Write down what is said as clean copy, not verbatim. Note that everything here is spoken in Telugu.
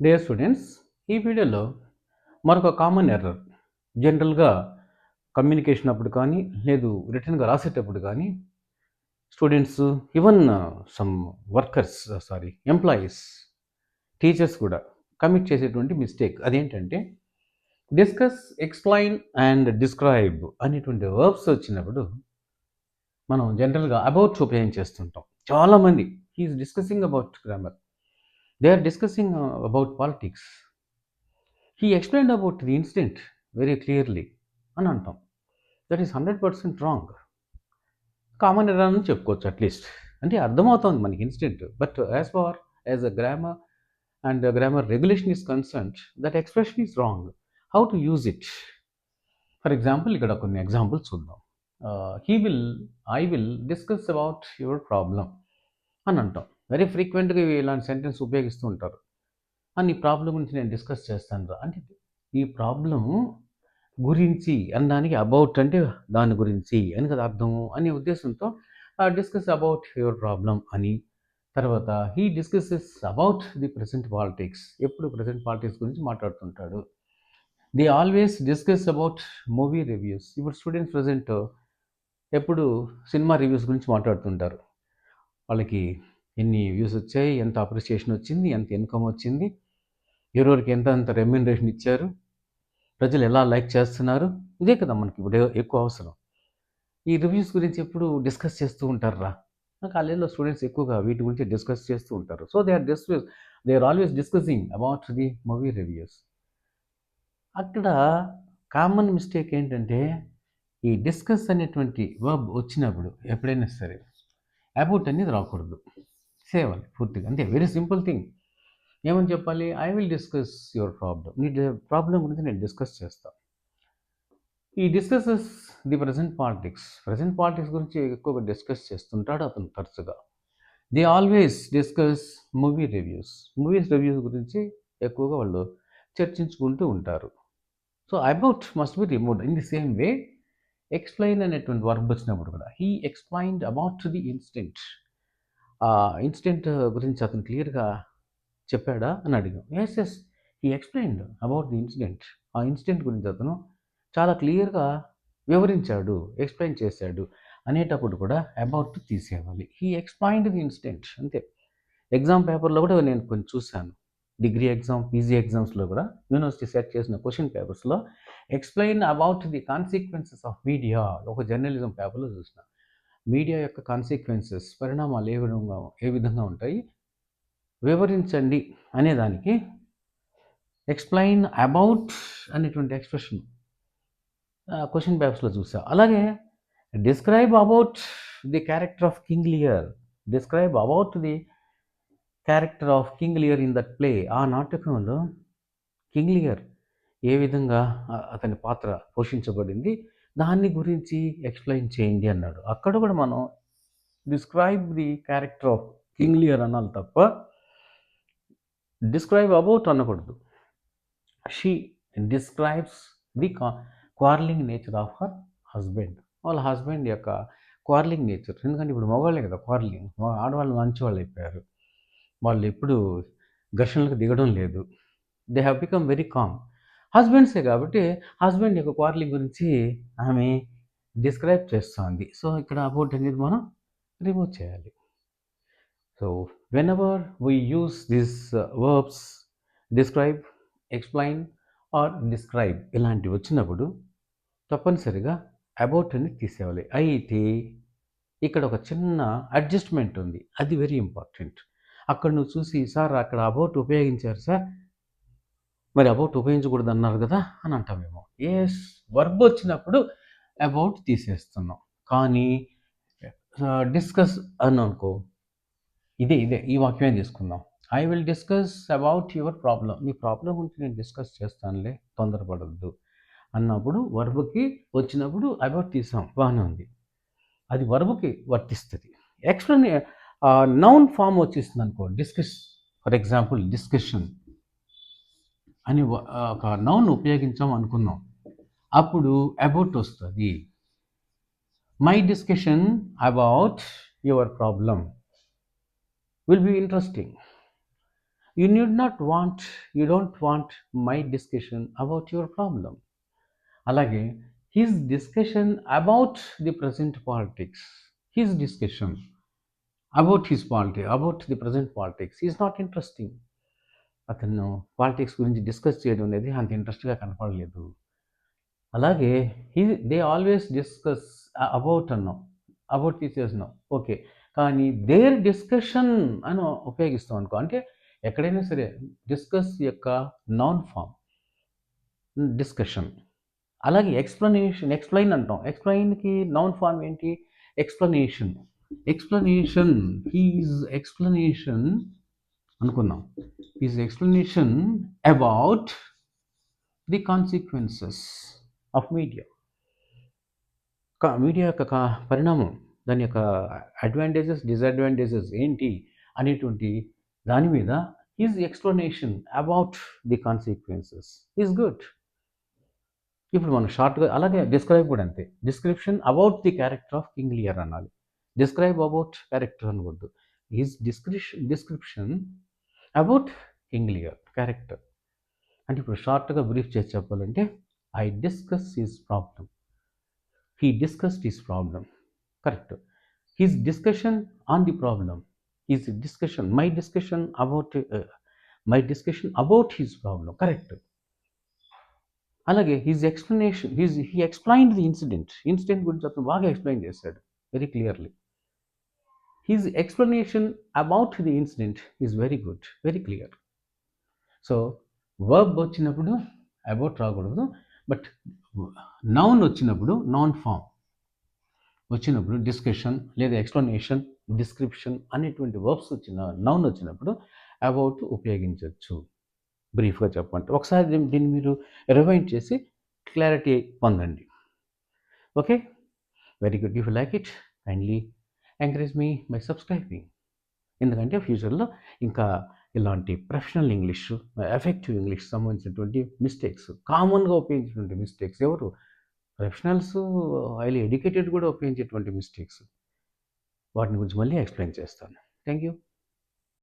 డియర్ స్టూడెంట్స్, ఈ వీడియోలో మరొక కామన్ ఎర్రర్ జనరల్గా కమ్యూనికేషన్ అప్పుడు కానీ లేదు రిటర్న్గా రాసేటప్పుడు కానీ students even some workers employees teachers కూడా కమిట్ చేసేటువంటి మిస్టేక్ అదేంటంటే డిస్కస్, ఎక్స్ప్లెయిన్ అండ్ డిస్క్రైబ్ అనేటువంటి వర్బ్స్ వచ్చినప్పుడు మనం జనరల్గా అబౌట్ ఉపయోగించేస్తుంటాం. చాలామంది he is discussing about grammar, they are discussing about politics, he explained about the incident very clearly అని అంటాం. That is 100% wrong. Common error అని చెప్పుకోవచ్చు అట్లీస్ట్. అంటే అర్థమవుతుంది మనకి incident, but as a grammar and grammar regulation is concerned that expression is wrong. How to use it? For example ఇక్కడ కొన్ని ఎగ్జాంపుల్స్ చూద్దాం. I will discuss about your problem అని అంటాం. వెరీ ఫ్రీక్వెంట్గా ఇలాంటి సెంటెన్స్ ఉపయోగిస్తూ ఉంటారు. నీ ప్రాబ్లం గురించి నేను డిస్కస్ చేస్తాను రా అంటే ఈ ప్రాబ్లం గురించి అనడానికి అబౌట్ అంటే దాని గురించి అని కదా అర్థము అనే ఉద్దేశంతో డిస్కస్ అబౌట్ యువర్ ప్రాబ్లం అని. తర్వాత he discusses about the present politics, ఎప్పుడు ప్రజెంట్ పాలిటిక్స్ గురించి మాట్లాడుతుంటాడు. They always discuss about movie reviews. ఇప్పుడు స్టూడెంట్స్ ప్రజెంట్ ఎప్పుడు సినిమా రివ్యూస్ గురించి మాట్లాడుతుంటారు. వాళ్ళకి ఎన్ని వ్యూస్ వచ్చాయి, ఎంత అప్రిసియేషన్ వచ్చింది, ఎంత ఇన్కమ్ వచ్చింది, ఎవరెవరికి ఎంత రెమ్యూనరేషన్ ఇచ్చారు, ప్రజలు ఎలా లైక్ చేస్తున్నారు, ఇదే కదా మనకి ఇప్పుడు ఎక్కువ అవసరం. ఈ రివ్యూస్ గురించి ఎప్పుడు డిస్కస్ చేస్తూ ఉంటారా? కాలేజీలో స్టూడెంట్స్ ఎక్కువగా వీటి గురించి డిస్కస్ చేస్తూ ఉంటారు. So they are always discussing about the movie reviews. అక్కడ కామన్ మిస్టేక్ ఏంటంటే ఈ డిస్కస్ అనేటువంటి వర్బ్ వచ్చినప్పుడు ఎప్పుడైనా సరే అబౌట్ అనేది రాకూడదు, సేవాలి పూర్తిగా. అంతే, వెరీ సింపుల్ థింగ్. ఏమని చెప్పాలి? I will discuss your problem, నీ ప్రాబ్లం గురించి నేను డిస్కస్ చేస్తాను. ఈ డిస్కసెస్ ది ప్రజెంట్ పాలిటిక్స్ గురించి ఎక్కువగా డిస్కస్ చేస్తుంటాడు అతను తరచుగా. They always discuss movies reviews గురించి ఎక్కువగా వాళ్ళు చర్చించుకుంటూ ఉంటారు. So about must be removed. In the same way explain అనేటువంటి వర్బ్ వచ్చినప్పుడు కూడా he explained about the incident. ఆ ఇన్సిడెంట్ గురించి అతను క్లియర్గా చెప్పాడా అని అడిగాం. Yes, he explained about the incident. ఆ ఇన్సిడెంట్ గురించి అతను చాలా క్లియర్గా వివరించాడు, ఎక్స్ప్లెయిన్ చేశాడు అనేటప్పుడు కూడా అబౌట్ తీసేయాలి. He explained the incident. అంతే. ఎగ్జామ్ పేపర్లో కూడా నేను కొంచెం చూశాను. డిగ్రీ ఎగ్జామ్, పీజీ ఎగ్జామ్స్లో కూడా యూనివర్సిటీ సెట్ చేసిన క్వశ్చన్ పేపర్స్లో explain about the consequences of media, ఒక జర్నలిజం పేపర్లో చూసిన. మీడియా యొక్క కాన్సిక్వెన్సెస్, పరిణామాలు ఏ విధంగా ఉంటాయి వివరించండి అనేదానికి ఎక్స్ప్లెయిన్ అబౌట్ అనేటువంటి ఎక్స్ప్రెషన్ క్వశ్చన్ పేపర్స్లో చూసా. అలాగే describe about the character of king Lear, describe about the character of king Lear in that play. ఆ నాటకంలో కింగ్ లియర్ ఏ విధంగా అతని పాత్ర పోషించబడింది దాన్ని గురించి ఎక్స్ప్లెయిన్ చేయండి అన్నాడు. అక్కడ కూడా మనం describe the character of king Lear అనాలి తప్ప డిస్క్రైబ్ అబౌట్ అనకూడదు. She describes the quarrelling nature of her husband, వాళ్ళ హస్బెండ్ యొక్క క్వార్లింగ్ నేచర్. ఎందుకంటే ఇప్పుడు మగవాళ్ళే కదా క్వార్లింగ్, ఆడవాళ్ళు మంచి వాళ్ళు అయిపోయారు, వాళ్ళు ఎప్పుడు ఘర్షణలకు దిగడం లేదు. They have become very calm. హస్బెండ్సే కాబట్టి హస్బెండ్ యొక్క క్వార్లింగ్ గురించి ఆమె డిస్క్రైబ్ చేస్తుంది. సో ఇక్కడ అబౌట్ అనేది మనం రిమూవ్ చేయాలి. So whenever we use these verbs describe, explain or describe ఇలాంటివి వచ్చినప్పుడు తప్పనిసరిగా అబౌట్ అని తీసేయాలి. అయితే ఇక్కడ ఒక చిన్న అడ్జస్ట్మెంట్ ఉంది, అది వెరీ ఇంపార్టెంట్. అక్కడ నువ్వు చూసి సార్ అక్కడ అబౌట్ ఉపయోగించారు సార్, మరి అబౌట్ ఉపయోగించకూడదు అన్నారు కదా అని అంటామేమో. ఎస్, వర్బ్ వచ్చినప్పుడు అబౌట్ తీసేస్తున్నాం. కానీ డిస్కస్ అని అనుకో, ఇదే ఈ వాక్యమే తీసుకుందాం. I will discuss about your problem, నీ ప్రాబ్లం గురించి నేను డిస్కస్ చేస్తానులే, తొందరపడద్దు అన్నప్పుడు వర్బ్కి వచ్చినప్పుడు అబౌట్ తీసాం, బాగానే ఉంది, అది వర్బ్కి వర్తిస్తుంది. ఎక్స్ప్లెయిన్ నౌన్ ఫామ్ వచ్చేస్తుంది అనుకో, డిస్కస్ ఫర్ ఎగ్జాంపుల్ డిస్కషన్ అని ఒక నౌన్ ఉపయోగించాం అనుకుందాం, అప్పుడు అబౌట్ వస్తుంది. My discussion about your problem will be interesting. You don't want my discussion about your problem. అలాగే his discussion about the present politics, his discussion about the present politics is not interesting. అతను పాలిటిక్స్ గురించి డిస్కస్ చేయడం అనేది అంత ఇంట్రెస్ట్గా కనపడలేదు. అలాగే దే ఆల్వేస్ డిస్కస్ అబౌట్ అన్నాం, అబౌట్ తీసేసినాం, ఓకే. కానీ దేర్ డిస్కషన్ అని ఉపయోగిస్తాం అనుకో, అంటే ఎక్కడైనా సరే డిస్కస్ యొక్క నౌన్ ఫామ్ డిస్కషన్. అలాగే ఎక్స్ప్లెయిన్ అంటాం. ఎక్స్ప్లెయిన్కి నౌన్ ఫామ్ ఏంటి? ఎక్స్ప్లెనేషన్. హీజ్ ఎక్స్ప్లెనేషన్ అనుకుందాం. His explanation about the consequences of media. Media యొక్క పరిణామం, దాని యొక్క అడ్వాంటేజెస్ డిసడ్వాంటేజెస్ ఏంటి అనేటువంటి దాని మీద his explanation about the consequences is good. ఇప్పుడు మనం షార్ట్గా అలాగే డిస్క్రైబ్ కూడా అంతే. Description about the character of king Lear అనాలి, డిస్క్రైబ్ అబౌట్ క్యారెక్టర్ అనకూడదు. Is description about king Lear character. అంటే ఇప్పుడు షార్ట్గా బ్రీఫ్ చేసి చెప్పాలంటే, I discuss his problem, he discussed his problem, correct. His discussion on the problem, his discussion my discussion about his problem, correct. అలాగే హీ ఎక్స్ప్లెయిన్డ్ ది ఇన్సిడెంట్ గురించి అతను బాగా ఎక్స్ప్లెయిన్ చేశాడు very clearly. His explanation about the incident is very good, very clear. So verb వచ్చినప్పుడు అబౌట్ రాకూడదు, బట్ నౌన్ వచ్చినప్పుడు, నౌన్ ఫామ్ వచ్చినప్పుడు డిస్కషన్ లేదా ఎక్స్ప్లెనేషన్, డిస్క్రిప్షన్ అనేటువంటి వర్బ్స్ నౌన్ వచ్చినప్పుడు అబౌట్ ఉపయోగించవచ్చు. బ్రీఫ్గా చెప్పండి. ఒకసారి దీన్ని మీరు రివైండ్ చేసి క్లారిటీ పొందండి. Okay, very good. If you like it, kindly encourage me by subscribing. ఎందుకంటే ఫ్యూచర్లో ఇంకా ఇలాంటి ప్రొఫెషనల్ ఇంగ్లీష్, ఎఫెక్టివ్ ఇంగ్లీష్ సంబంధించినటువంటి మిస్టేక్స్, కామన్గా ఉపయోగించేటువంటి మిస్టేక్స్, ఎవరు ప్రొఫెషనల్స్ హైలీ ఎడ్యుకేటెడ్ కూడా ఉపయోగించేటువంటి మిస్టేక్స్, వాటిని గురించి మళ్ళీ ఎక్స్ప్లెయిన్ చేస్తాను. Thank you.